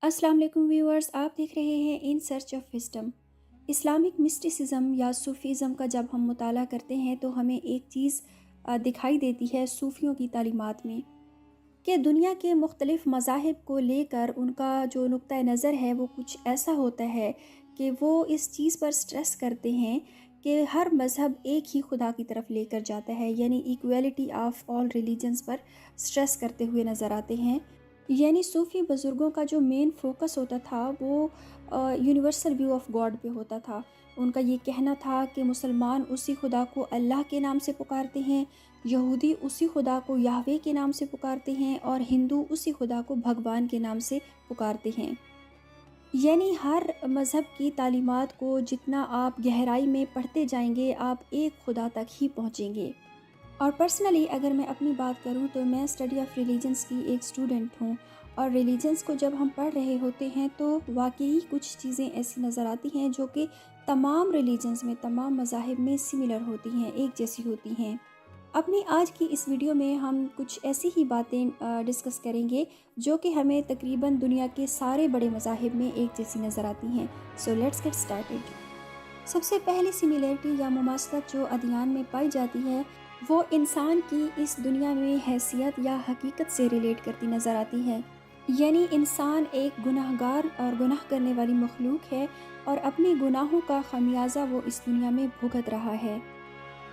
السلام علیکم ویورز، آپ دیکھ رہے ہیں in search of wisdom. Islamic mysticism یا صوفیزم کا جب ہم مطالعہ کرتے ہیں تو ہمیں ایک چیز دکھائی دیتی ہے صوفیوں کی تعلیمات میں، کہ دنیا کے مختلف مذاہب کو لے کر ان کا جو نقطہ نظر ہے وہ کچھ ایسا ہوتا ہے کہ وہ اس چیز پر سٹریس کرتے ہیں کہ ہر مذہب ایک ہی خدا کی طرف لے کر جاتا ہے، یعنی equality of all religions per stress کرتے ہوئے نظر آتے ہیں۔ یعنی صوفی بزرگوں کا جو مین فوکس ہوتا تھا وہ یونیورسل ویو آف گاڈ پہ ہوتا تھا۔ ان کا یہ کہنا تھا کہ مسلمان اسی خدا کو اللہ کے نام سے پکارتے ہیں، یہودی اسی خدا کو یہوہ کے نام سے پکارتے ہیں، اور ہندو اسی خدا کو بھگوان کے نام سے پکارتے ہیں۔ یعنی ہر مذہب کی تعلیمات کو جتنا آپ گہرائی میں پڑھتے جائیں گے آپ ایک خدا تک ہی پہنچیں گے۔ اور پرسنلی اگر میں اپنی بات کروں تو میں اسٹڈی آف ریلیجنس کی ایک اسٹوڈنٹ ہوں، اور ریلیجنس کو جب ہم پڑھ رہے ہوتے ہیں تو واقعی کچھ چیزیں ایسی نظر آتی ہیں جو کہ تمام ریلیجنس میں، تمام مذاہب میں سملر ہوتی ہیں، ایک جیسی ہوتی ہیں۔ اپنی آج کی اس ویڈیو میں ہم کچھ ایسی ہی باتیں ڈسکس کریں گے جو کہ ہمیں تقریباً دنیا کے سارے بڑے مذاہب میں ایک جیسی نظر آتی ہیں۔ So let's get started. سب سے پہلی سملیرٹی یا مماثلت جو ادیان میں پائی جاتی ہے وہ انسان کی اس دنیا میں حیثیت یا حقیقت سے ریلیٹ کرتی نظر آتی ہے۔ یعنی انسان ایک گناہ گار اور گناہ کرنے والی مخلوق ہے، اور اپنے گناہوں کا خمیازہ وہ اس دنیا میں بھگت رہا ہے۔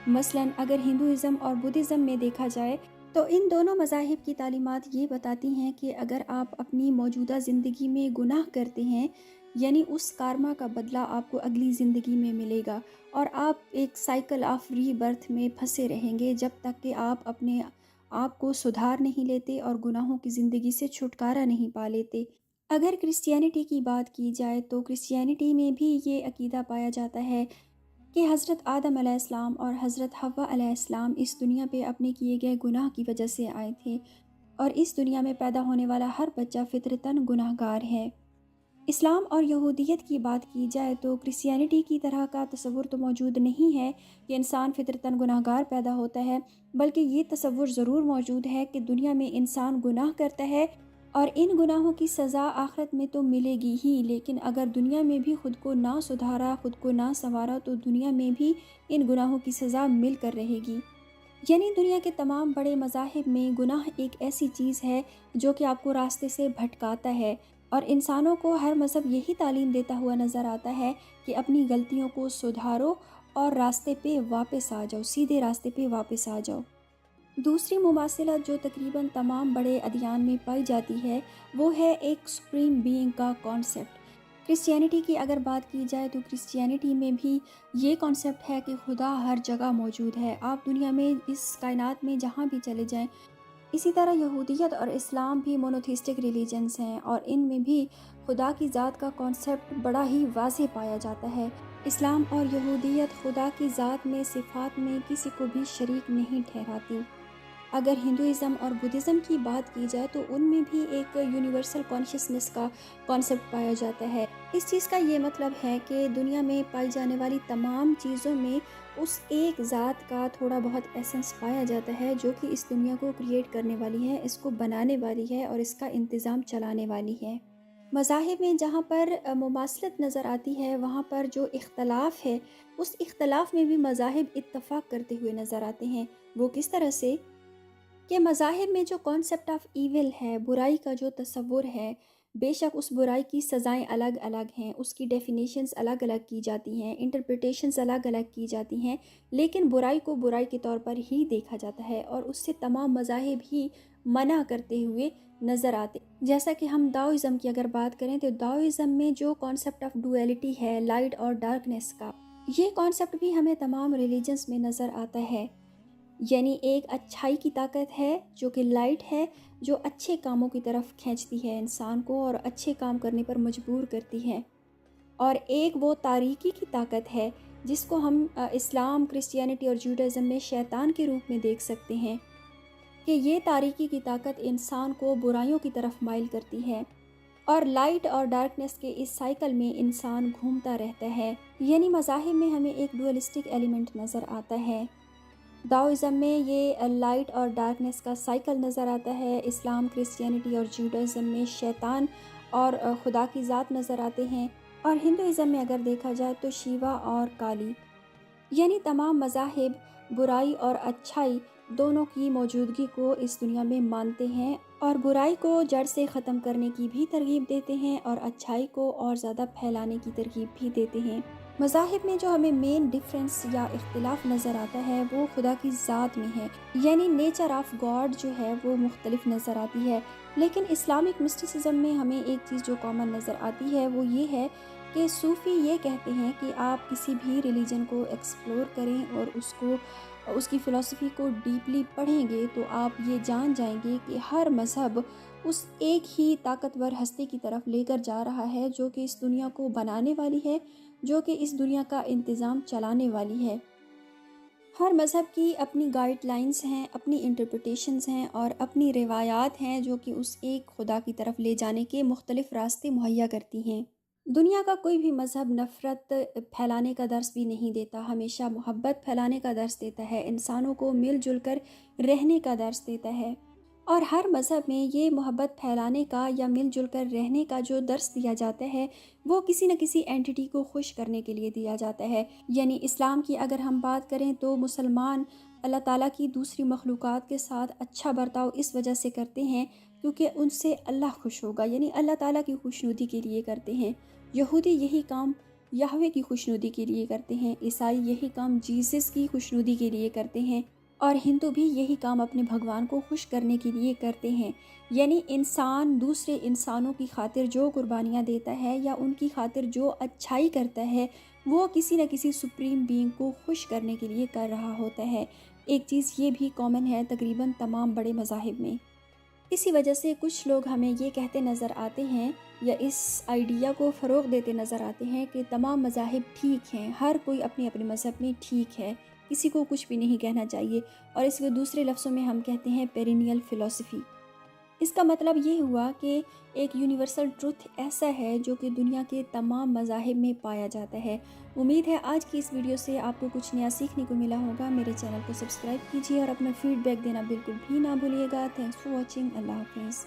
مثلاً اگر ہندوازم اور بدھزم میں دیکھا جائے تو ان دونوں مذاہب کی تعلیمات یہ بتاتی ہیں کہ اگر آپ اپنی موجودہ زندگی میں گناہ کرتے ہیں، یعنی اس کارما کا بدلہ آپ کو اگلی زندگی میں ملے گا، اور آپ ایک سائیکل آف ری برتھ میں پھنسے رہیں گے جب تک کہ آپ اپنے آپ کو سدھار نہیں لیتے اور گناہوں کی زندگی سے چھٹکارا نہیں پا لیتے۔ اگر کرسچینٹی کی بات کی جائے تو کرسچینٹی میں بھی یہ عقیدہ پایا جاتا ہے کہ حضرت آدم علیہ السلام اور حضرت حوا علیہ السلام اس دنیا پہ اپنے کیے گئے گناہ کی وجہ سے آئے تھے، اور اس دنیا میں پیدا ہونے والا ہر بچہ فطرتاً گناہ گار ہے۔ اسلام اور یہودیت کی بات کی جائے تو کرسچینٹی کی طرح کا تصور تو موجود نہیں ہے کہ انسان فطرتاً گناہ گار پیدا ہوتا ہے، بلکہ یہ تصور ضرور موجود ہے کہ دنیا میں انسان گناہ کرتا ہے اور ان گناہوں کی سزا آخرت میں تو ملے گی ہی، لیکن اگر دنیا میں بھی خود کو نہ سدھارا، خود کو نہ سنوارا تو دنیا میں بھی ان گناہوں کی سزا مل کر رہے گی۔ یعنی دنیا کے تمام بڑے مذاہب میں گناہ ایک ایسی چیز ہے جو کہ آپ کو راستے سے بھٹکاتا ہے، اور انسانوں کو ہر مذہب یہی تعلیم دیتا ہوا نظر آتا ہے کہ اپنی غلطیوں کو سدھارو اور راستے پہ واپس آ جاؤ، سیدھے راستے پہ واپس آ جاؤ۔ دوسری مماثلت جو تقریباً تمام بڑے ادیان میں پائی جاتی ہے وہ ہے ایک سپریم بینگ کا کانسیپٹ۔ کرسچینٹی کی اگر بات کی جائے تو کرسچینٹی میں بھی یہ کانسیپٹ ہے کہ خدا ہر جگہ موجود ہے، آپ دنیا میں اس کائنات میں جہاں بھی چلے جائیں۔ اسی طرح یہودیت اور اسلام بھی مونوتھیسٹک ریلیجنز ہیں، اور ان میں بھی خدا کی ذات کا کانسیپٹ بڑا ہی واضح پایا جاتا ہے۔ اسلام اور یہودیت خدا کی ذات میں، صفات میں کسی کو بھی شریک نہیں ٹھہراتی۔ اگر ہندوازم اور بدھزم کی بات کی جائے تو ان میں بھی ایک یونیورسل کانشیسنس کا کانسیپٹ پایا جاتا ہے۔ اس چیز کا یہ مطلب ہے کہ دنیا میں پائی جانے والی تمام چیزوں میں اس ایک ذات کا تھوڑا بہت ایسنس پایا جاتا ہے جو کہ اس دنیا کو کریٹ کرنے والی ہے، اس کو بنانے والی ہے اور اس کا انتظام چلانے والی ہے۔ مذاہب میں جہاں پر مماثلت نظر آتی ہے وہاں پر جو اختلاف ہے اس اختلاف میں بھی مذاہب اتفاق کرتے ہوئے نظر آتے ہیں۔ وہ کس طرح سے کہ مذاہب میں جو کانسیپٹ آف ایول ہے، برائی کا جو تصور ہے، بے شک اس برائی کی سزائیں الگ الگ ہیں، اس کی ڈیفینیشنز الگ الگ کی جاتی ہیں، انٹرپریٹیشنز الگ الگ کی جاتی ہیں، لیکن برائی کو برائی کے طور پر ہی دیکھا جاتا ہے اور اس سے تمام مذاہب ہی منع کرتے ہوئے نظر آتے۔ جیسا کہ ہم داؤزم کی اگر بات کریں تو داؤزم میں جو کانسیپٹ آف ڈویلٹی ہے، لائٹ اور ڈارکنیس کا، یہ کانسیپٹ بھی ہمیں تمام ریلیجنز میں نظر آتا ہے۔ یعنی ایک اچھائی کی طاقت ہے جو کہ لائٹ ہے، جو اچھے کاموں کی طرف کھینچتی ہے انسان کو اور اچھے کام کرنے پر مجبور کرتی ہے، اور ایک وہ تاریکی کی طاقت ہے جس کو ہم اسلام، کرسچینٹی اور جوڈائزم میں شیطان کے روپ میں دیکھ سکتے ہیں، کہ یہ تاریکی کی طاقت انسان کو برائیوں کی طرف مائل کرتی ہے، اور لائٹ اور ڈارکنیس کے اس سائیکل میں انسان گھومتا رہتا ہے۔ یعنی مذاہب میں ہمیں ایک ڈوئلسٹک ایلیمنٹ نظر آتا ہے۔ داؤزم میں یہ لائٹ اور ڈارکنیس کا سائیکل نظر آتا ہے، اسلام، کرسچینٹی اور جوڈائزم میں شیطان اور خدا کی ذات نظر آتے ہیں، اور ہندوازم میں اگر دیکھا جائے تو شیوا اور کالی، یعنی تمام مذاہب برائی اور اچھائی دونوں کی موجودگی کو اس دنیا میں مانتے ہیں، اور برائی کو جڑ سے ختم کرنے کی بھی ترغیب دیتے ہیں اور اچھائی کو اور زیادہ پھیلانے کی ترغیب بھی دیتے ہیں۔ مذاہب میں جو ہمیں مین ڈفرینس یا اختلاف نظر آتا ہے وہ خدا کی ذات میں ہے، یعنی نیچر آف گاڈ جو ہے وہ مختلف نظر آتی ہے۔ لیکن اسلامک مسٹیسزم میں ہمیں ایک چیز جو کامن نظر آتی ہے وہ یہ ہے کہ صوفی یہ کہتے ہیں کہ آپ کسی بھی ریلیجن کو ایکسپلور کریں اور اس کی فلسفی کو ڈیپلی پڑھیں گے تو آپ یہ جان جائیں گے کہ ہر مذہب اس ایک ہی طاقتور ہستی کی طرف لے کر جا رہا ہے جو کہ اس دنیا کو بنانے والی ہے، جو کہ اس دنیا کا انتظام چلانے والی ہے۔ ہر مذہب کی اپنی گائیڈ لائنز ہیں، اپنی انٹرپریٹیشنز ہیں اور اپنی روایات ہیں جو کہ اس ایک خدا کی طرف لے جانے کے مختلف راستے مہیا کرتی ہیں۔ دنیا کا کوئی بھی مذہب نفرت پھیلانے کا درس بھی نہیں دیتا، ہمیشہ محبت پھیلانے کا درس دیتا ہے، انسانوں کو مل جل کر رہنے کا درس دیتا ہے، اور ہر مذہب میں یہ محبت پھیلانے کا یا مل جل کر رہنے کا جو درس دیا جاتا ہے وہ کسی نہ کسی اینٹیٹی کو خوش کرنے کے لیے دیا جاتا ہے۔ یعنی اسلام کی اگر ہم بات کریں تو مسلمان اللہ تعالیٰ کی دوسری مخلوقات کے ساتھ اچھا برتاؤ اس وجہ سے کرتے ہیں کیونکہ ان سے اللہ خوش ہوگا، یعنی اللہ تعالیٰ کی خوشنودی کے لیے کرتے ہیں۔ یہودی یہی کام یہوہ کی خوشنودی کے لیے کرتے ہیں، عیسائی یہی کام جیسس کی خوشنودی کے لیے کرتے ہیں، اور ہندو بھی یہی کام اپنے بھگوان کو خوش کرنے کے لیے کرتے ہیں۔ یعنی انسان دوسرے انسانوں کی خاطر جو قربانیاں دیتا ہے یا ان کی خاطر جو اچھائی کرتا ہے وہ کسی نہ کسی سپریم بینگ کو خوش کرنے کے لیے کر رہا ہوتا ہے۔ ایک چیز یہ بھی کامن ہے تقریباً تمام بڑے مذاہب میں۔ اسی وجہ سے کچھ لوگ ہمیں یہ کہتے نظر آتے ہیں یا اس آئیڈیا کو فروغ دیتے نظر آتے ہیں کہ تمام مذاہب ٹھیک ہیں، ہر کوئی اپنے اپنے مذہب میں ٹھیک ہے، کسی کو کچھ بھی نہیں کہنا چاہیے، اور اس کو دوسرے لفظوں میں ہم کہتے ہیں پیرینیل فلسفی۔ اس کا مطلب یہ ہوا کہ ایک یونیورسل ٹروتھ ایسا ہے جو کہ دنیا کے تمام مذاہب میں پایا جاتا ہے۔ امید ہے آج کی اس ویڈیو سے آپ کو کچھ نیا سیکھنے کو ملا ہوگا۔ میرے چینل کو سبسکرائب کیجیے اور اپنا فیڈ بیک دینا بالکل بھی نہ بھولیے گا۔ Thanks for watching. اللہ حافظ۔